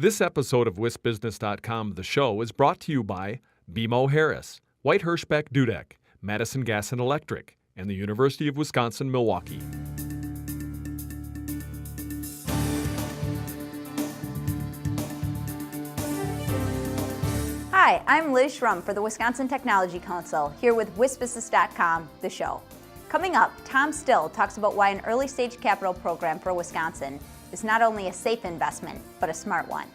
This episode of Wisbusiness.com, the show, is brought to you by BMO Harris, White Hirschbeck Dudek, Madison Gas and Electric, and the University of Wisconsin-Milwaukee. Hi, I'm Liz Schrum for the Wisconsin Technology Council, here with Wisbusiness.com, the show. Coming up, Tom Still talks about why an early-stage capital program for Wisconsin is not only a safe investment, but a smart one.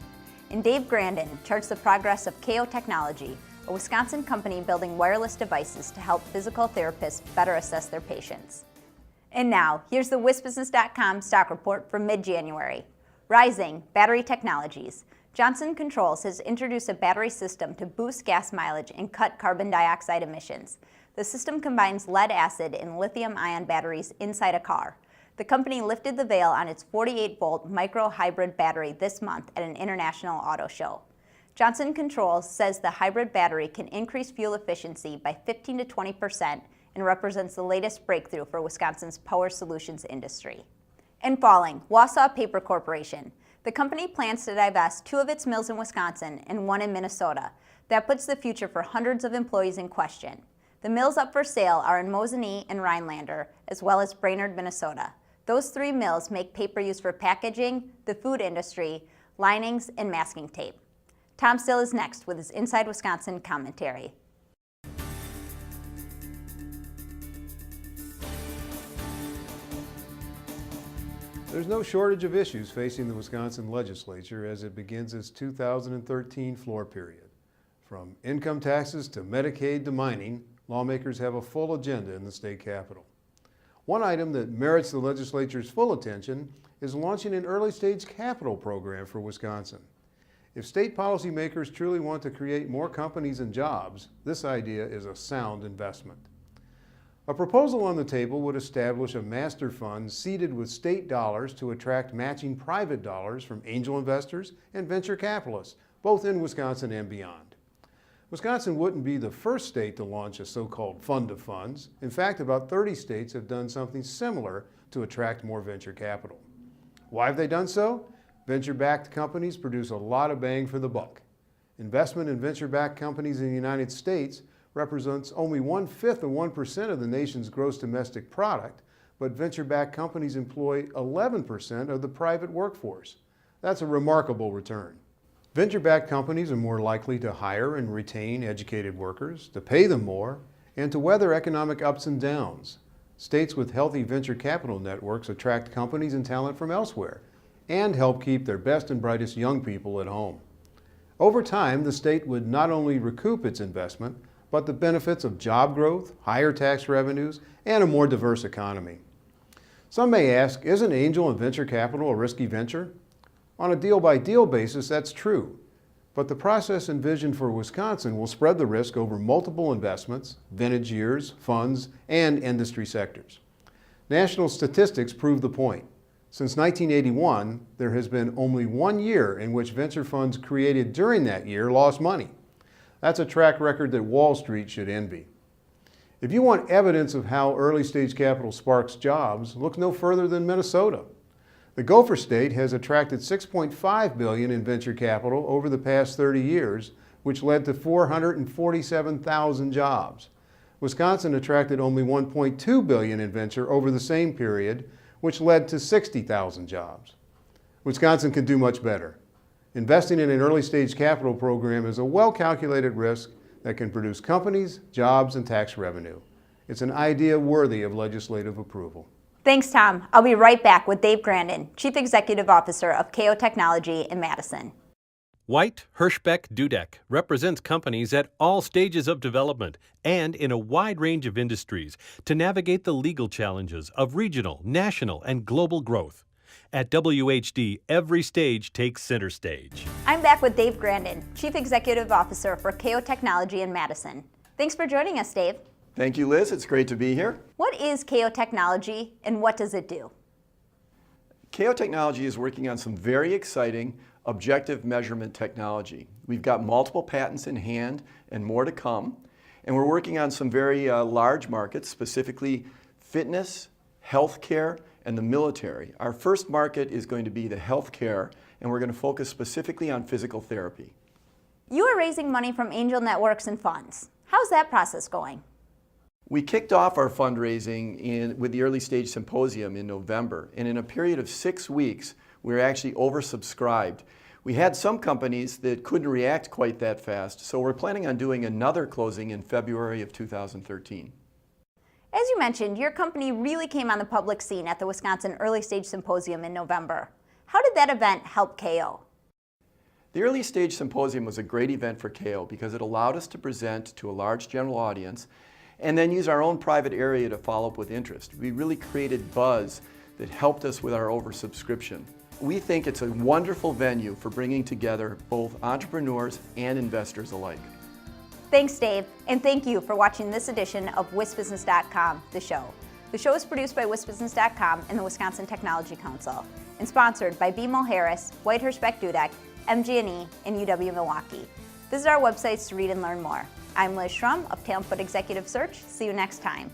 And Dave Grandin charts the progress of KayO Technology, a Wisconsin company building wireless devices to help physical therapists better assess their patients. And now, here's the Wisbusiness.com stock report for mid-January. Rising battery technologies. Johnson Controls has introduced a battery system to boost gas mileage and cut carbon dioxide emissions. The system combines lead acid and lithium-ion batteries inside a car. The company lifted the veil on its 48-volt micro-hybrid battery this month at an international auto show. Johnson Controls says the hybrid battery can increase fuel efficiency by 15 to 20% and represents the latest breakthrough for Wisconsin's power solutions industry. And falling, WAUSAU Paper Corporation. The company plans to divest 2 of its mills in Wisconsin and 1 in Minnesota. That puts the future for hundreds of employees in question. The mills up for sale are in Mosinee and Rhinelander, as well as Brainerd, Minnesota. Those 3 mills make paper used for packaging, the food industry, linings, and masking tape. Tom Still is next with his Inside Wisconsin commentary. There's no shortage of issues facing the Wisconsin legislature as it begins its 2013 floor period. From income taxes to Medicaid to mining, lawmakers have a full agenda in the state capitol. One item that merits the legislature's full attention is launching an early-stage capital program for Wisconsin. If state policymakers truly want to create more companies and jobs, this idea is a sound investment. A proposal on the table would establish a master fund seeded with state dollars to attract matching private dollars from angel investors and venture capitalists, both in Wisconsin and beyond. Wisconsin wouldn't be the first state to launch a so-called fund of funds. In fact, about 30 states have done something similar to attract more venture capital. Why have they done so? Venture-backed companies produce a lot of bang for the buck. Investment in venture-backed companies in the United States represents only 1/5 of 1% of the nation's gross domestic product, but venture-backed companies employ 11% of the private workforce. That's a remarkable return. Venture-backed companies are more likely to hire and retain educated workers, to pay them more, and to weather economic ups and downs. States with healthy venture capital networks attract companies and talent from elsewhere and help keep their best and brightest young people at home. Over time, the state would not only recoup its investment, but the benefits of job growth, higher tax revenues, and a more diverse economy. Some may ask, isn't angel and venture capital a risky venture? On a deal-by-deal basis, that's true. But the process envisioned for Wisconsin will spread the risk over multiple investments, vintage years, funds, and industry sectors. National statistics prove the point. Since 1981, there has been only 1 year in which venture funds created during that year lost money. That's a track record that Wall Street should envy. If you want evidence of how early-stage capital sparks jobs, look no further than Minnesota. The Gopher State has attracted $6.5 billion in venture capital over the past 30 years, which led to 447,000 jobs. Wisconsin attracted only $1.2 billion in venture over the same period, which led to 60,000 jobs. Wisconsin can do much better. Investing in an early-stage capital program is a well-calculated risk that can produce companies, jobs, and tax revenue. It's an idea worthy of legislative approval. Thanks, Tom. I'll be right back with Dave Grandin, Chief Executive Officer of KayO Technology in Madison. White Hirschbeck Dudek represents companies at all stages of development and in a wide range of industries to navigate the legal challenges of regional, national, and global growth. At WHD, every stage takes center stage. I'm back with Dave Grandin, Chief Executive Officer for KayO Technology in Madison. Thanks for joining us, Dave. Thank you, Liz. It's great to be here. What is KayO Technology and what does it do? KayO Technology is working on some very exciting objective measurement technology. We've got multiple patents in hand and more to come. And we're working on some very large markets, specifically fitness, healthcare, and the military. Our first market is going to be the healthcare and we're going to focus specifically on physical therapy. You are raising money from angel networks and funds. How's that process going? We kicked off our fundraising with the Early Stage Symposium in November, and in a period of 6 weeks, we were actually oversubscribed. We had some companies that couldn't react quite that fast, so we're planning on doing another closing in February of 2013. As you mentioned, your company really came on the public scene at the Wisconsin Early Stage Symposium in November. How did that event help KayO? The Early Stage Symposium was a great event for KayO because it allowed us to present to a large general audience and then use our own private area to follow up with interest. We really created buzz that helped us with our oversubscription. We think it's a wonderful venue for bringing together both entrepreneurs and investors alike. Thanks, Dave, and thank you for watching this edition of Wisbusiness.com, the show. The show is produced by Wisbusiness.com and the Wisconsin Technology Council, and sponsored by BMO Harris, Whitehurst Beck Dudek, MG&E, and UW Milwaukee. Visit our websites to read and learn more. I'm Liz Schrum of Talent Executive Search. See you next time.